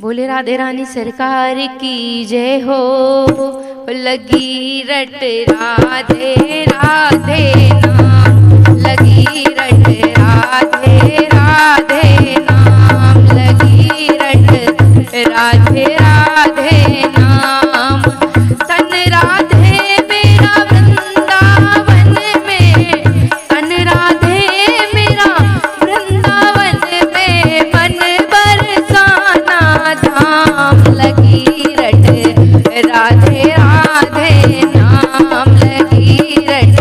बोले राधे रानी सरकार की जय हो। लगी रट राधे राधे नाम, लगी रट राधे राधे नाम, लगी रट राधे राधे नाम। तन राधे मेरा वृंदावन में, तन राधे मेरा वृंदावन में, मन बरसाना धाम। लगी रट राधे राधे नाम, लगी रट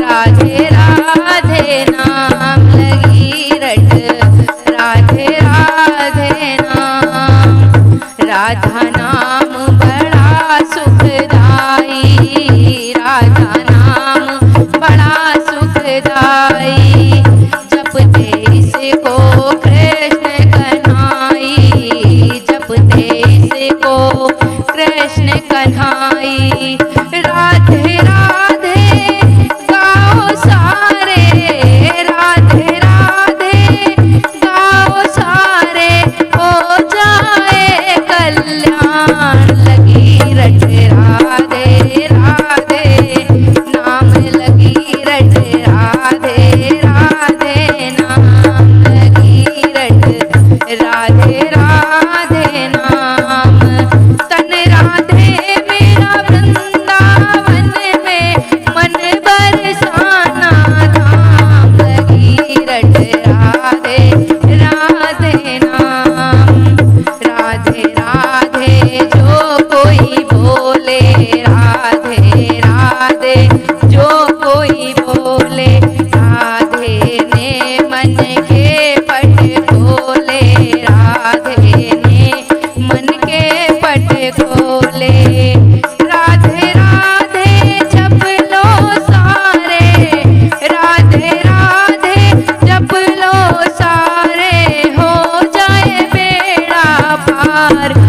राधे राधे नाम, लगी रट राधे राधे नाम। राधा नाम बड़ा सुखदाई, राधा नाम बड़ा सुखदाई। जपते इसको कृष्ण कन्हाई, जपते इसको कृष्ण कन्हाई। राधे राधे गाओ सारे, राधे राधे गाओ सारे, हो जाए कल्याण। लगी रट राधे राधे नाम, लगी रट राधे राधे नाम, लगी रट राधे राधे नाम। तन राधे मेरा वृंदावन में, मन बरसाना धाम। लगी रट राधे राधे नाम। राधे राधे जो कोई बोले, राधे राधे जो कोई बोले, राधे ने मन के पट खोले, राधे ने मन के पट खोले। राधे राधे जप लो सारे, राधे राधे जप लो सारे, हो जाए बेड़ा पार।